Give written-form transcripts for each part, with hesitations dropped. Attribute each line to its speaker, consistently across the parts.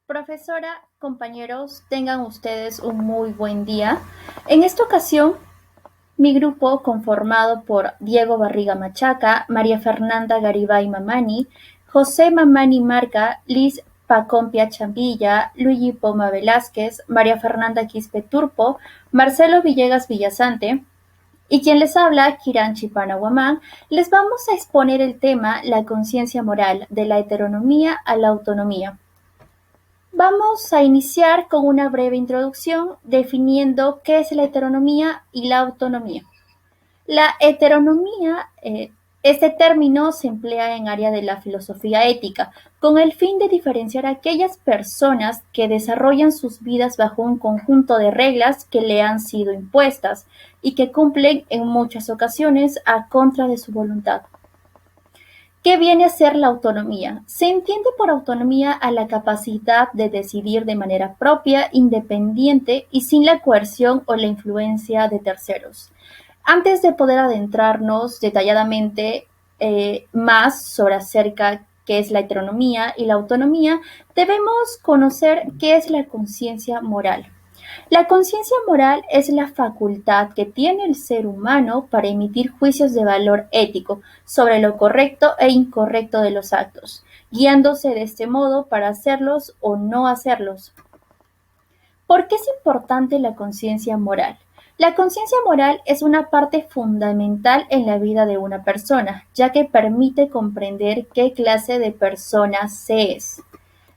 Speaker 1: Profesora, compañeros, tengan ustedes un muy buen día. En esta ocasión, mi grupo, conformado por Diego Barriga Machaca, María Fernanda Garibay Mamani, José Mamani Marca, Liz Pacompia Chambilla, Luigi Poma Velázquez, María Fernanda Quispe Turpo, Marcelo Villegas Villasante, y quien les habla, Kiran Chipana Guamán, les vamos a exponer el tema La conciencia moral, de la heteronomía a la autonomía. Vamos a iniciar con una breve introducción definiendo qué es la heteronomía y la autonomía. La heteronomía, este término se emplea en área de la filosofía ética, con el fin de diferenciar a aquellas personas que desarrollan sus vidas bajo un conjunto de reglas que le han sido impuestas y que cumplen en muchas ocasiones a contra de su voluntad. ¿Qué viene a ser la autonomía? Se entiende por autonomía a la capacidad de decidir de manera propia, independiente y sin la coerción o la influencia de terceros. Antes de poder adentrarnos detalladamente más sobre acerca qué es la heteronomía y la autonomía, debemos conocer qué es la conciencia moral. La conciencia moral es la facultad que tiene el ser humano para emitir juicios de valor ético sobre lo correcto e incorrecto de los actos, guiándose de este modo para hacerlos o no hacerlos. ¿Por qué es importante la conciencia moral? La conciencia moral es una parte fundamental en la vida de una persona, ya que permite comprender qué clase de persona se es.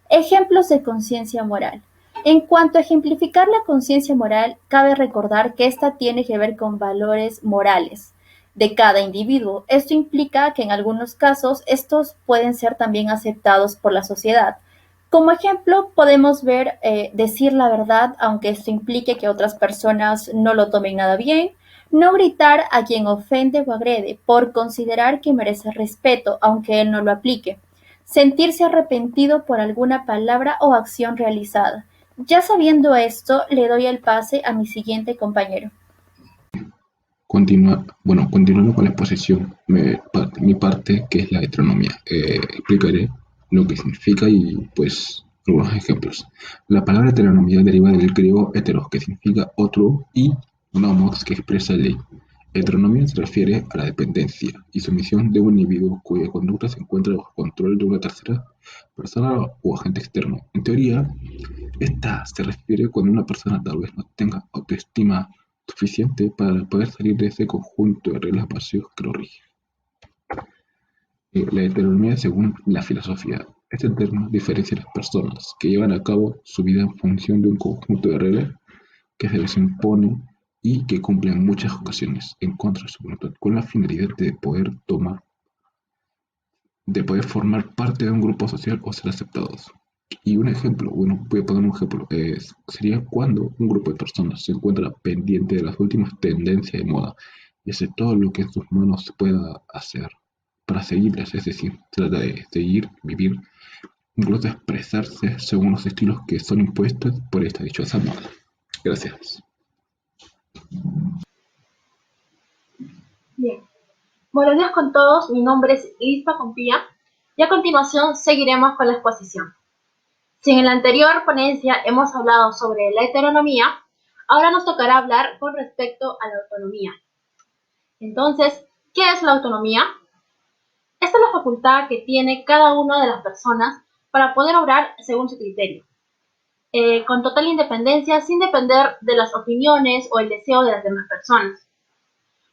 Speaker 1: Ejemplos de conciencia moral. En cuanto a ejemplificar la conciencia moral, cabe recordar que esta tiene que ver con valores morales de cada individuo. Esto implica que en algunos casos estos pueden ser también aceptados por la sociedad. Como ejemplo, podemos ver decir la verdad, aunque esto implique que otras personas no lo tomen nada bien, no gritar a quien ofende o agrede por considerar que merece respeto, aunque él no lo aplique. Sentirse arrepentido por alguna palabra o acción realizada. Ya sabiendo esto, le doy el pase a mi siguiente compañero.
Speaker 2: Continuando con la exposición, mi parte, que es la heteronomía. Explicaré lo que significa y, pues, algunos ejemplos. La palabra heteronomía deriva del griego heteros, que significa otro, y nomos, que expresa ley. Heteronomía se refiere a la dependencia y sumisión de un individuo cuya conducta se encuentra bajo control de una tercera persona o agente externo. En teoría, esta se refiere cuando una persona tal vez no tenga autoestima suficiente para poder salir de ese conjunto de reglas vacíos que lo rigen. La heteronomía según la filosofía. Este término diferencia a las personas que llevan a cabo su vida en función de un conjunto de reglas que se les impone y que cumplen en muchas ocasiones en contra de su voluntad, con la finalidad de poder formar parte de un grupo social o ser aceptados. Y un ejemplo, bueno, voy a poner un ejemplo, sería cuando un grupo de personas se encuentra pendiente de las últimas tendencias de moda y hace todo lo que en sus manos se pueda hacer para seguirlas, es decir, trata de seguir, vivir, incluso expresarse según los estilos que son impuestos por esta dichosa moda. Gracias.
Speaker 3: Bien, buenos días con todos, mi nombre es Liz Pacompía y a continuación seguiremos con la exposición. Si en la anterior ponencia hemos hablado sobre la heteronomía, ahora nos tocará hablar con respecto a la autonomía. Entonces, ¿qué es la autonomía? Esta es la facultad que tiene cada una de las personas para poder obrar según su criterio, con total independencia, sin depender de las opiniones o el deseo de las demás personas.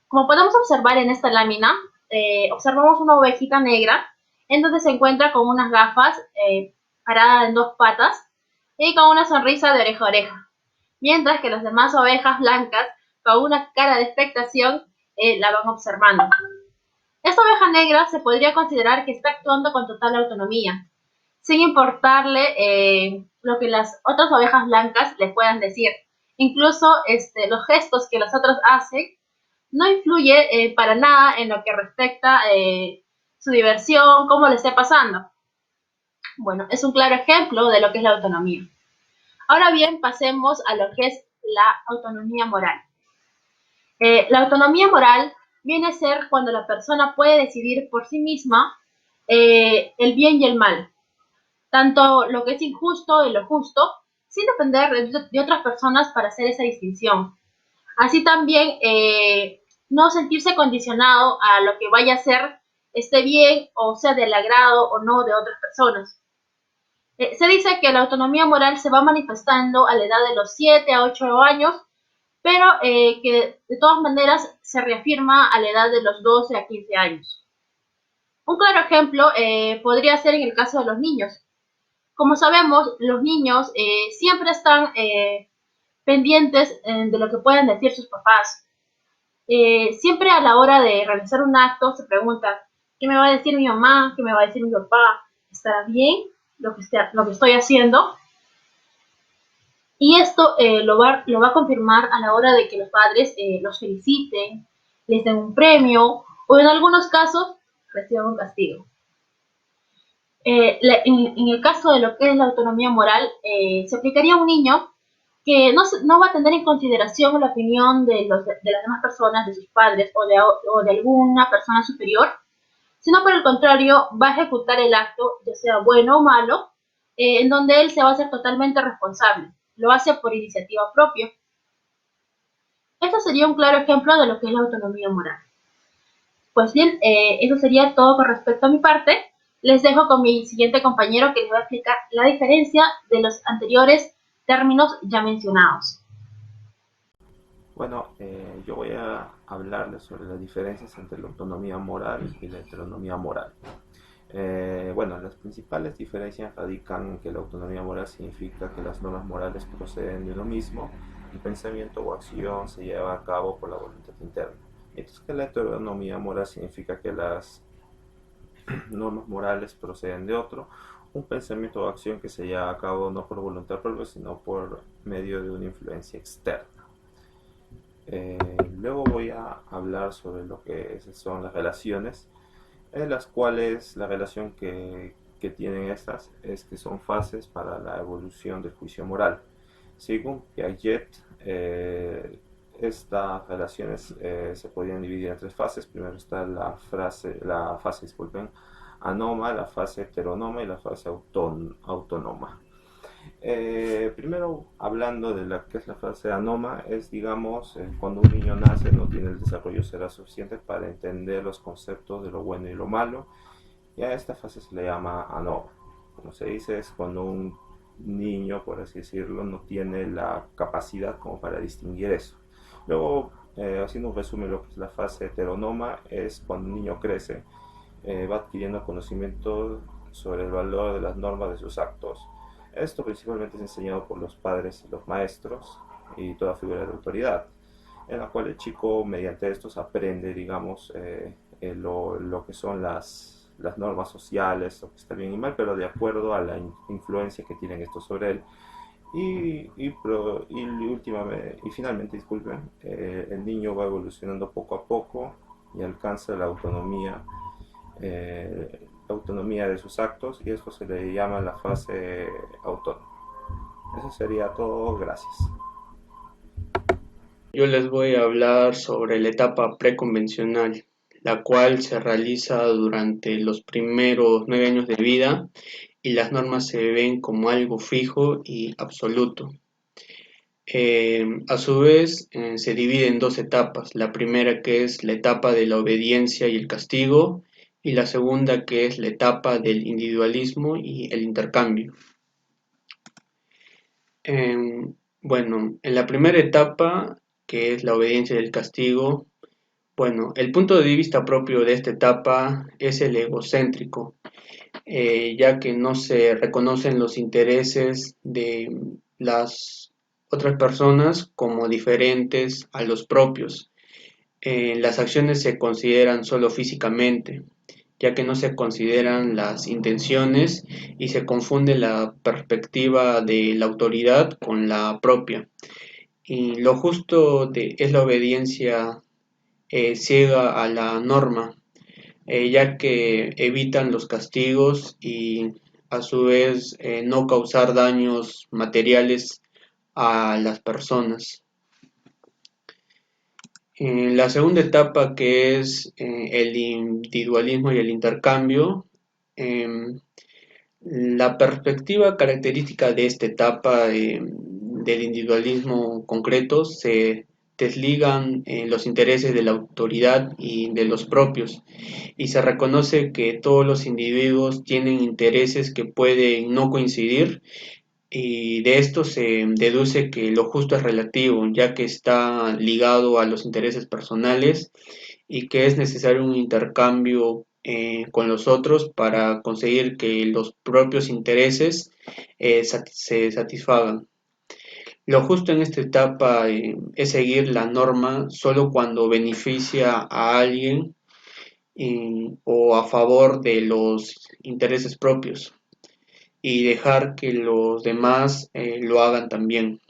Speaker 3: Como podemos observar en esta lámina, observamos una ovejita negra en donde se encuentra con unas gafas parada en dos patas y con una sonrisa de oreja a oreja, mientras que las demás ovejas blancas con una cara de expectación la van observando. Esta oveja negra se podría considerar que está actuando con total autonomía, sin importarle lo que las otras ovejas blancas le puedan decir. Incluso los gestos que las otras hacen no influye para nada en lo que respecta su diversión, cómo le esté pasando. Bueno, es un claro ejemplo de lo que es la autonomía. Ahora bien, pasemos a lo que es la autonomía moral. La autonomía moral viene a ser cuando la persona puede decidir por sí misma el bien y el mal. tanto lo que es injusto y lo justo, sin depender de otras personas para hacer esa distinción. Así también no sentirse condicionado a lo que vaya a ser, esté bien o sea del agrado o no de otras personas. Se dice que la autonomía moral se va manifestando a la edad de los 7 a 8 años, pero que de todas maneras se reafirma a la edad de los 12 a 15 años. Un claro ejemplo podría ser en el caso de los niños. Como sabemos, los niños siempre están pendientes de lo que pueden decir sus papás. Siempre a la hora de realizar un acto se preguntan, ¿qué me va a decir mi mamá? ¿Qué me va a decir mi papá? ¿Estará bien lo que estoy haciendo? Y esto lo va a confirmar a la hora de que los padres los feliciten, les den un premio o en algunos casos reciban un castigo. En el caso de lo que es la autonomía moral, se aplicaría a un niño que no va a tener en consideración la opinión de las demás personas, de sus padres o de alguna persona superior, sino por el contrario va a ejecutar el acto, ya sea bueno o malo, en donde él se va a hacer totalmente responsable. Lo hace por iniciativa propia. Esto sería un claro ejemplo de lo que es la autonomía moral. Pues bien, eso sería todo con respecto a mi parte. Les dejo con mi siguiente compañero que les va a explicar la diferencia de los anteriores términos ya mencionados.
Speaker 4: Bueno, yo voy a hablarles sobre las diferencias entre la autonomía moral y la heteronomía moral. Bueno, las principales diferencias radican en que la autonomía moral significa que las normas morales proceden de uno mismo, el pensamiento o acción se lleva a cabo por la voluntad interna. Mientras que la heteronomía moral significa que las normas morales proceden de otro, un pensamiento o acción que se lleva a cabo no por voluntad propia, sino por medio de una influencia externa. Luego voy a hablar sobre lo que son las relaciones, en las cuales la relación que tienen estas es que son fases para la evolución del juicio moral. Según Piaget, estas relaciones se podrían dividir en tres fases. Primero está la fase, disculpen, anoma, la fase heteronoma y la fase autónoma. Primero, hablando de la que es la fase anoma, es, digamos, cuando un niño nace no tiene el desarrollo cerebral suficiente para entender los conceptos de lo bueno y lo malo, y a esta fase se le llama anoma. Como se dice, es cuando un niño, por así decirlo, no tiene la capacidad como para distinguir eso. Luego, haciendo un resumen, lo que es la fase heteronoma es cuando un niño crece, va adquiriendo conocimiento sobre el valor de las normas de sus actos. Esto principalmente es enseñado por los padres y los maestros y toda figura de autoridad, en la cual el chico mediante estos aprende, digamos, lo que son las normas sociales, lo que está bien y mal, pero de acuerdo a la influencia que tienen estos sobre él. Y finalmente, disculpen, el niño va evolucionando poco a poco y alcanza la autonomía de sus actos, y esto se le llama la fase autónoma. Eso sería todo, gracias.
Speaker 5: Yo les voy a hablar sobre la etapa preconvencional, la cual se realiza durante los primeros 9 años de vida y las normas se ven como algo fijo y absoluto. A su vez, se divide en dos etapas. La primera, que es la etapa de la obediencia y el castigo, y la segunda, que es la etapa del individualismo y el intercambio. Bueno, en la primera etapa, que es la obediencia y el castigo, bueno, el punto de vista propio de esta etapa es el egocéntrico, ya que no se reconocen los intereses de las otras personas como diferentes a los propios. Las acciones se consideran solo físicamente, ya que no se consideran las intenciones y se confunde la perspectiva de la autoridad con la propia. Y lo justo es la obediencia ciega a la norma, ya que evitan los castigos y a su vez no causar daños materiales a las personas. La segunda etapa, que es el individualismo y el intercambio, La perspectiva característica de esta etapa del individualismo concreto se desligan los intereses de la autoridad y de los propios, y se reconoce que todos los individuos tienen intereses que pueden no coincidir, y de esto se deduce que lo justo es relativo, ya que está ligado a los intereses personales y que es necesario un intercambio con los otros para conseguir que los propios intereses se satisfagan. Lo justo en esta etapa es seguir la norma solo cuando beneficia a alguien o a favor de los intereses propios, y dejar que los demás lo hagan también.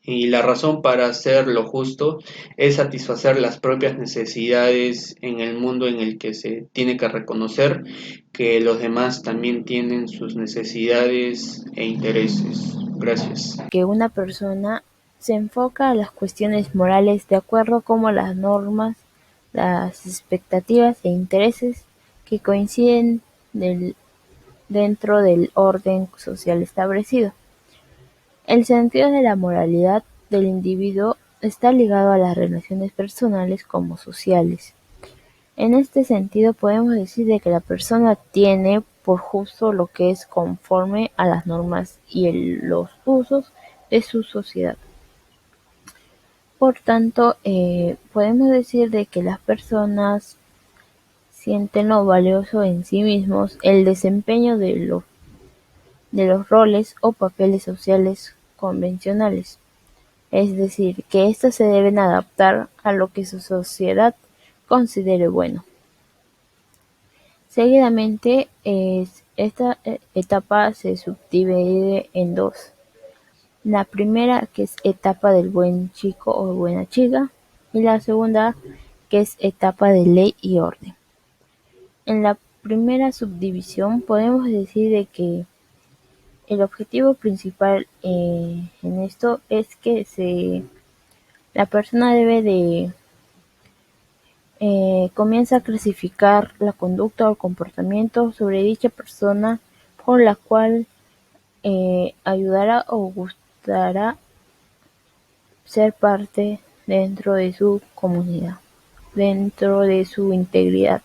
Speaker 5: Y la razón para hacer lo justo es satisfacer las propias necesidades en el mundo en el que se tiene que reconocer que los demás también tienen sus necesidades e intereses. Gracias.
Speaker 6: Que una persona se enfoca a las cuestiones morales de acuerdo como las normas, las expectativas e intereses que coinciden dentro del orden social establecido. El sentido de la moralidad del individuo está ligado a las relaciones personales como sociales. En este sentido podemos decir de que la persona tiene por justo lo que es conforme a las normas y los usos de su sociedad. Por tanto, podemos decir de que las personas sienten lo valioso en sí mismos el desempeño de los roles o papeles sociales convencionales, es decir, que éstos se deben adaptar a lo que su sociedad considere bueno. Seguidamente, esta etapa se subdivide en dos. La primera, que es etapa del buen chico o buena chica, y la segunda, que es etapa de ley y orden. En la primera subdivisión podemos decir de que el objetivo principal en esto es que la persona debe de comienza a clasificar la conducta o el comportamiento sobre dicha persona por la cual ayudará o gustará ser parte dentro de su comunidad, dentro de su integridad.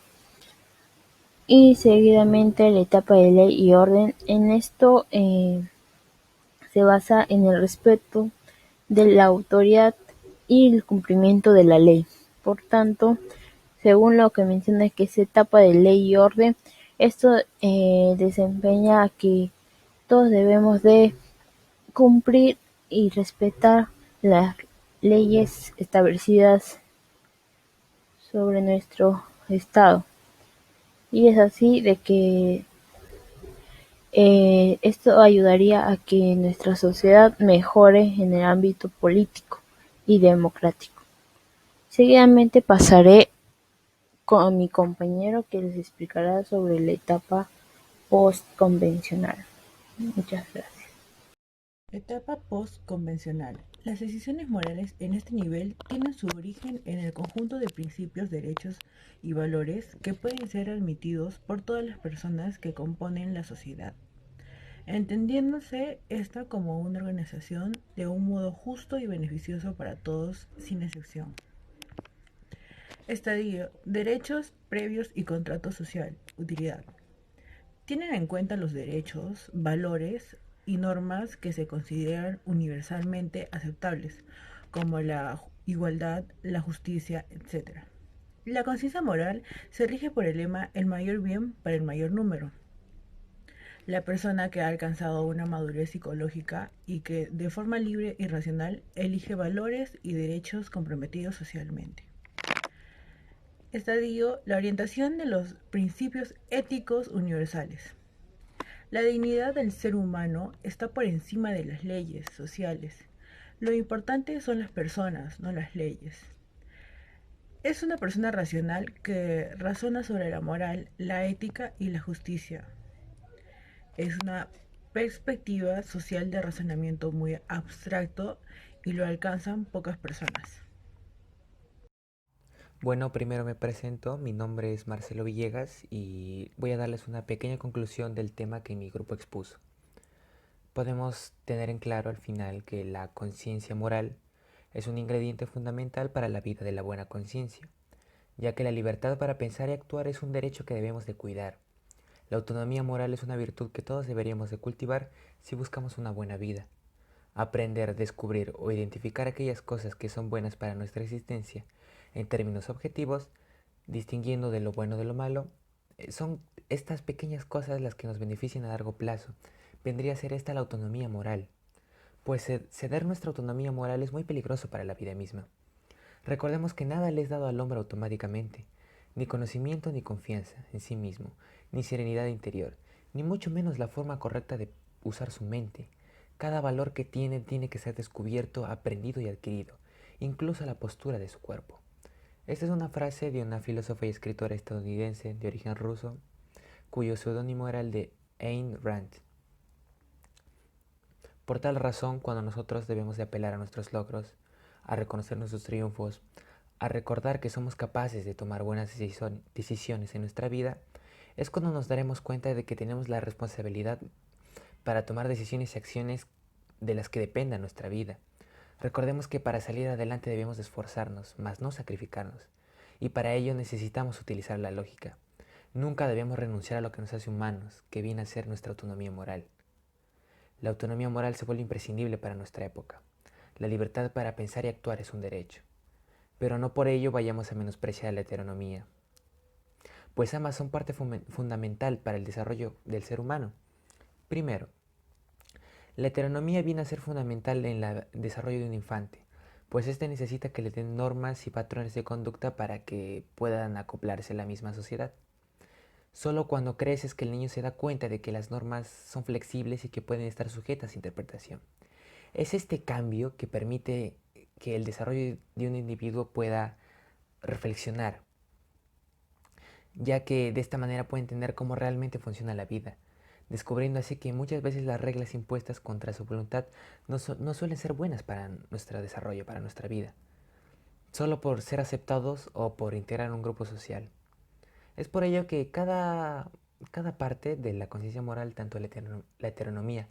Speaker 6: Y seguidamente la etapa de ley y orden. En esto se basa en el respeto de la autoridad y el cumplimiento de la ley. Por tanto, según lo que menciona que es etapa de ley y orden, esto desempeña que todos debemos de cumplir y respetar las leyes establecidas sobre nuestro estado. Y es así de que esto ayudaría a que nuestra sociedad mejore en el ámbito político y democrático. Seguidamente pasaré con mi compañero que les explicará sobre la etapa postconvencional. Muchas gracias.
Speaker 7: Etapa post-convencional. Las decisiones morales en este nivel tienen su origen en el conjunto de principios, derechos y valores que pueden ser admitidos por todas las personas que componen la sociedad, entendiéndose esta como una organización de un modo justo y beneficioso para todos, sin excepción. Estadio: derechos previos y contrato social. Utilidad: tienen en cuenta los derechos, valores y normas que se consideran universalmente aceptables, como la igualdad, la justicia, etc. La conciencia moral se rige por el lema "el mayor bien para el mayor número". La persona que ha alcanzado una madurez psicológica y que, de forma libre y racional, elige valores y derechos comprometidos socialmente. Estadio: la orientación de los principios éticos universales. La dignidad del ser humano está por encima de las leyes sociales. Lo importante son las personas, no las leyes. Es una persona racional que razona sobre la moral, la ética y la justicia. Es una perspectiva social de razonamiento muy abstracto y lo alcanzan pocas personas.
Speaker 8: Bueno, primero me presento, mi nombre es Marcelo Villegas y voy a darles una pequeña conclusión del tema que mi grupo expuso. Podemos tener en claro al final que la conciencia moral es un ingrediente fundamental para la vida de la buena conciencia, ya que la libertad para pensar y actuar es un derecho que debemos de cuidar. La autonomía moral es una virtud que todos deberíamos de cultivar si buscamos una buena vida. Aprender, descubrir o identificar aquellas cosas que son buenas para nuestra existencia en términos objetivos, distinguiendo de lo bueno de lo malo, son estas pequeñas cosas las que nos benefician a largo plazo. Vendría a ser esta la autonomía moral, pues ceder nuestra autonomía moral es muy peligroso para la vida misma. Recordemos que nada le es dado al hombre automáticamente, ni conocimiento ni confianza en sí mismo, ni serenidad interior, ni mucho menos la forma correcta de usar su mente. Cada valor que tiene que ser descubierto, aprendido y adquirido, incluso la postura de su cuerpo. Esta es una frase de una filósofa y escritora estadounidense de origen ruso, cuyo seudónimo era el de Ayn Rand. Por tal razón, cuando nosotros debemos de apelar a nuestros logros, a reconocer nuestros triunfos, a recordar que somos capaces de tomar buenas decisiones en nuestra vida, es cuando nos daremos cuenta de que tenemos la responsabilidad para tomar decisiones y acciones de las que dependa nuestra vida. Recordemos que para salir adelante debemos de esforzarnos, mas no sacrificarnos, y para ello necesitamos utilizar la lógica. Nunca debemos renunciar a lo que nos hace humanos, que viene a ser nuestra autonomía moral. La autonomía moral se vuelve imprescindible para nuestra época. La libertad para pensar y actuar es un derecho, pero no por ello vayamos a menospreciar la heteronomía, pues ambas son parte fundamental para el desarrollo del ser humano. Primero, la heteronomía viene a ser fundamental en el desarrollo de un infante, pues éste necesita que le den normas y patrones de conducta para que puedan acoplarse a la misma sociedad. Solo cuando crece es que el niño se da cuenta de que las normas son flexibles y que pueden estar sujetas a interpretación. Es este cambio que permite que el desarrollo de un individuo pueda reflexionar, ya que de esta manera puede entender cómo realmente funciona la vida, descubriendo así que muchas veces las reglas impuestas contra su voluntad no suelen ser buenas para nuestro desarrollo, para nuestra vida, solo por ser aceptados o por integrar un grupo social. Es por ello que cada parte de la conciencia moral, tanto la heteronomía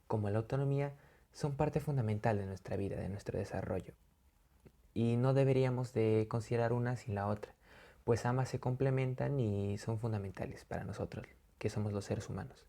Speaker 8: como la autonomía, son parte fundamental de nuestra vida, de nuestro desarrollo. Y no deberíamos de considerar una sin la otra, pues ambas se complementan y son fundamentales para nosotros, que somos los seres humanos.